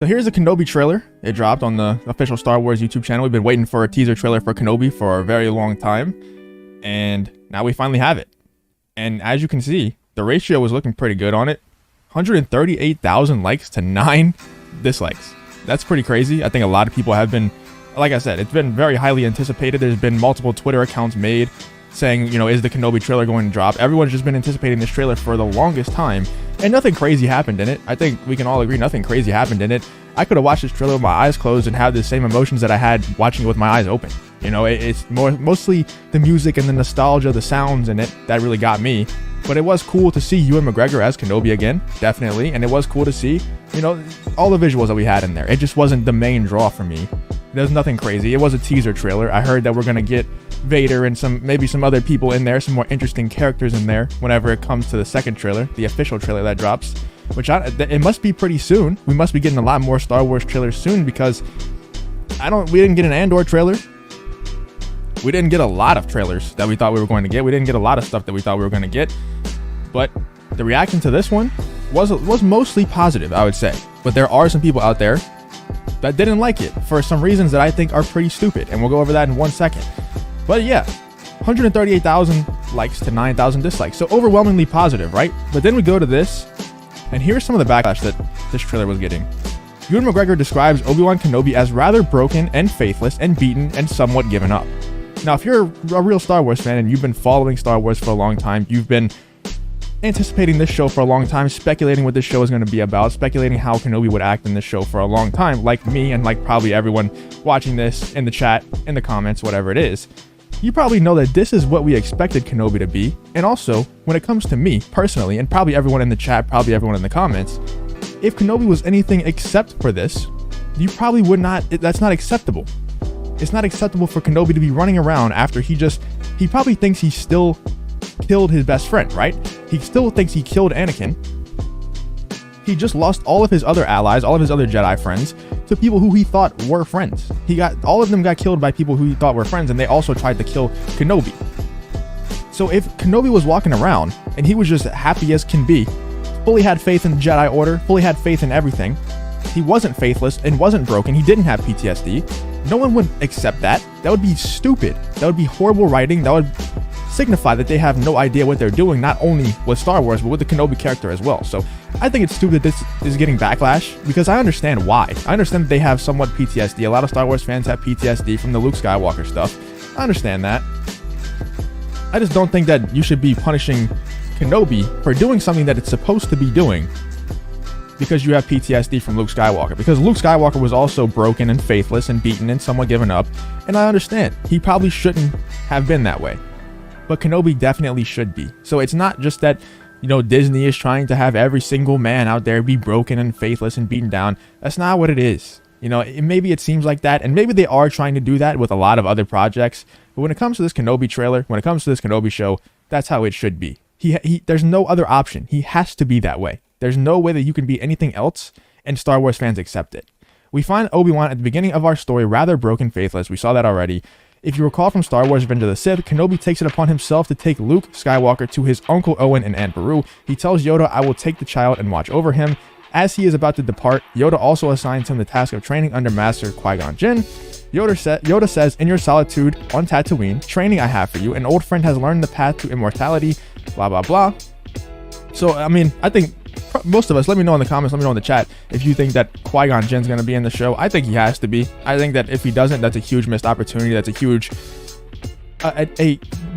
So here's a Kenobi trailer. It dropped on the official Star Wars YouTube channel. We've been waiting for a teaser trailer for Kenobi for a very long time, and now we finally have it. And as you can see, the ratio was looking pretty good on it. 138,000 likes to 9 dislikes. That's pretty crazy. I think a lot of people have been, like I said, it's been very highly anticipated. There's been multiple Twitter accounts made saying, you know, is the Kenobi trailer going to drop? Everyone's just been anticipating this trailer for the longest time, and nothing crazy happened in it. I think we can all agree nothing crazy happened in it. I could have watched this trailer with my eyes closed and had the same emotions that I had watching it with my eyes open. You know, it's mostly the music and the nostalgia, the sounds in it that really got me. But it was cool to see Ewan McGregor as Kenobi again, definitely. And it was cool to see, you know, all the visuals that we had in there. It just wasn't the main draw for me. There's nothing crazy. It was a teaser trailer. I heard that we're going to get Vader and maybe some other people in there, some more interesting characters in there whenever it comes to the second trailer, the official trailer that drops, which it must be pretty soon. We must be getting a lot more Star Wars trailers soon, because we didn't get an Andor trailer. We didn't get a lot of trailers that we thought we were going to get. We didn't get a lot of stuff that we thought we were going to get. But the reaction to this one was mostly positive, I would say. But there are some people out there that didn't like it for some reasons that I think are pretty stupid. And we'll go over that in 1 second. But yeah, 138,000 likes to 9,000 dislikes. So overwhelmingly positive, right? But then we go to this, and here's some of the backlash that this trailer was getting. Ewan McGregor describes Obi-Wan Kenobi as rather broken and faithless and beaten and somewhat given up. Now, if you're a real Star Wars fan and you've been following Star Wars for a long time, you've been anticipating this show for a long time, speculating what this show is going to be about, speculating how Kenobi would act in this show for a long time, like me and like probably everyone watching this in the chat, in the comments, whatever it is, you probably know that this is what we expected Kenobi to be. And also, when it comes to me personally, and probably everyone in the chat, probably everyone in the comments, if Kenobi was anything except for this, you probably would not, that's not acceptable. It's not acceptable for Kenobi to be running around after he probably thinks he still killed his best friend, right? He still thinks he killed Anakin. He just lost all of his other allies, all of his other Jedi friends, to people who he thought were friends. All of them got killed by people who he thought were friends, and they also tried to kill Kenobi. So if Kenobi was walking around and he was just happy as can be, fully had faith in the Jedi Order, fully had faith in everything, he wasn't faithless and wasn't broken, he didn't have PTSD, no one would accept that. That would be stupid. That would be horrible writing. That would signify that they have no idea what they're doing, not only with Star Wars, but with the Kenobi character as well. So I think it's stupid that this is getting backlash, because I understand why. I understand that they have somewhat PTSD. A lot of Star Wars fans have PTSD from the Luke Skywalker stuff. I understand that. I just don't think that you should be punishing Kenobi for doing something that it's supposed to be doing because you have PTSD from Luke Skywalker. Because Luke Skywalker was also broken and faithless and beaten and somewhat given up. And I understand. He probably shouldn't have been that way. But Kenobi definitely should be. So it's not just that, you know, Disney is trying to have every single man out there be broken and faithless and beaten down. That's not what it is. You know, maybe it seems like that. And maybe they are trying to do that with a lot of other projects. But when it comes to this Kenobi trailer, when it comes to this Kenobi show, that's how it should be. There's no other option. He has to be that way. There's no way that you can be anything else and Star Wars fans accept it. We find Obi-Wan at the beginning of our story rather broken, faithless. We saw that already. If you recall from Star Wars Revenge of the Sith, Kenobi takes it upon himself to take Luke Skywalker to his Uncle Owen and Aunt Beru. He tells Yoda, "I will take the child and watch over him." As he is about to depart, Yoda also assigns him the task of training under Master Qui-Gon Jinn. Yoda says, "In your solitude on Tatooine, training I have for you. An old friend has learned the path to immortality," blah, blah, blah. So, I mean, I think most of us, let me know in the comments, let me know in the chat if you think that Qui-Gon Jinn's going to be in the show. I think he has to be. I think that if he doesn't, that's a huge missed opportunity. That's a huge...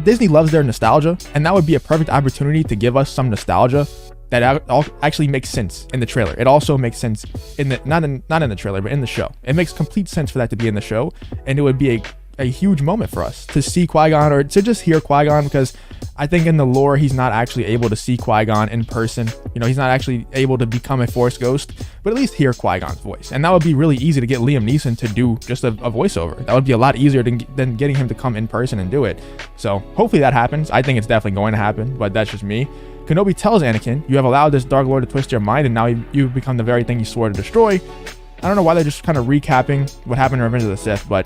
Disney loves their nostalgia, and that would be a perfect opportunity to give us some nostalgia that actually makes sense in the trailer. It also makes sense in the not in the trailer, but in the show. It makes complete sense for that to be in the show, and it would be a huge moment for us to see Qui-Gon, or to just hear Qui-Gon, because I think in the lore he's not actually able to see Qui-Gon in person. You know, he's not actually able to become a Force ghost, but at least hear Qui-Gon's voice. And that would be really easy to get Liam Neeson to do just a voiceover. That would be a lot easier than getting him to come in person and do it. So hopefully that happens. I think it's definitely going to happen, but that's just me. Kenobi tells Anakin, "You have allowed this Dark Lord to twist your mind, and now you've become the very thing you swore to destroy." I don't know why they're just kind of recapping what happened in Revenge of the Sith, but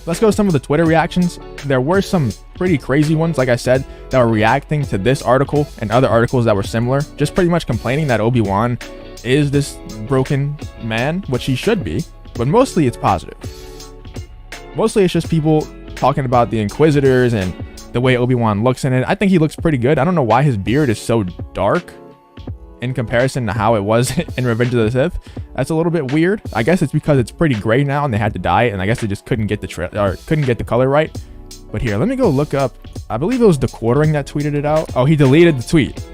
let's go to some of the Twitter reactions. There were some pretty crazy ones, like I said, that were reacting to this article and other articles that were similar, just pretty much complaining that Obi-Wan is this broken man, which he should be, but mostly it's positive. Mostly it's just people talking about the Inquisitors and the way Obi-Wan looks in it. I think he looks pretty good. I don't know why his beard is so dark in comparison to how it was in Revenge of the Sith. That's a little bit weird. I guess it's because it's pretty gray now and they had to dye it, and I guess they just couldn't get the color right. But here, let me go look up. I believe it was the Quartering that tweeted it out. Oh, he deleted the tweet.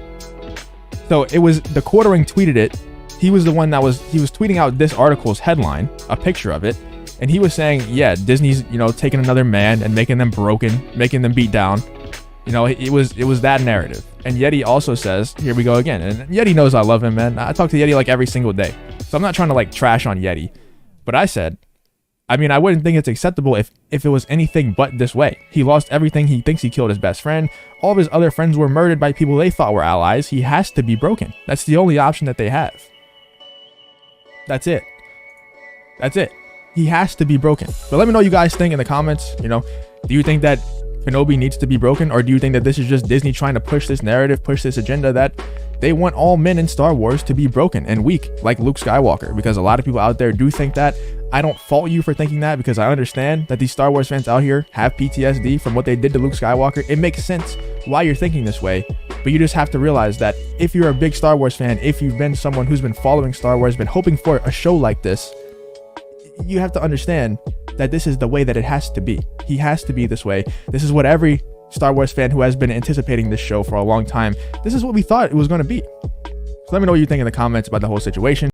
So it was the Quartering tweeted it. He was the one that was tweeting out this article's headline, a picture of it. And he was saying, yeah, Disney's, taking another man and making them broken, making them beat down. It was that narrative. And Yeti also says, here we go again. And Yeti knows I love him, man. I talk to Yeti like every single day. So I'm not trying to like trash on Yeti. But I said, I wouldn't think it's acceptable if it was anything but this way. He lost everything. He thinks he killed his best friend. All of his other friends were murdered by people they thought were allies. He has to be broken. That's the only option that they have. That's it. He has to be broken. But let me know what you guys think in the comments. Do you think that Kenobi needs to be broken, or do you think that this is just Disney trying to push this narrative, push this agenda that they want all men in Star Wars to be broken and weak, like Luke Skywalker? Because a lot of people out there do think that. I don't fault you for thinking that, because I understand that these Star Wars fans out here have PTSD from what they did to Luke Skywalker. It makes sense why you're thinking this way, but you just have to realize that if you're a big Star Wars fan, if you've been someone who's been following Star Wars, been hoping for a show like this, you have to understand that this is the way that it has to be. He has to be this way. This is what every Star Wars fan who has been anticipating this show for a long time, this is what we thought it was going to be. So let me know what you think in the comments about the whole situation.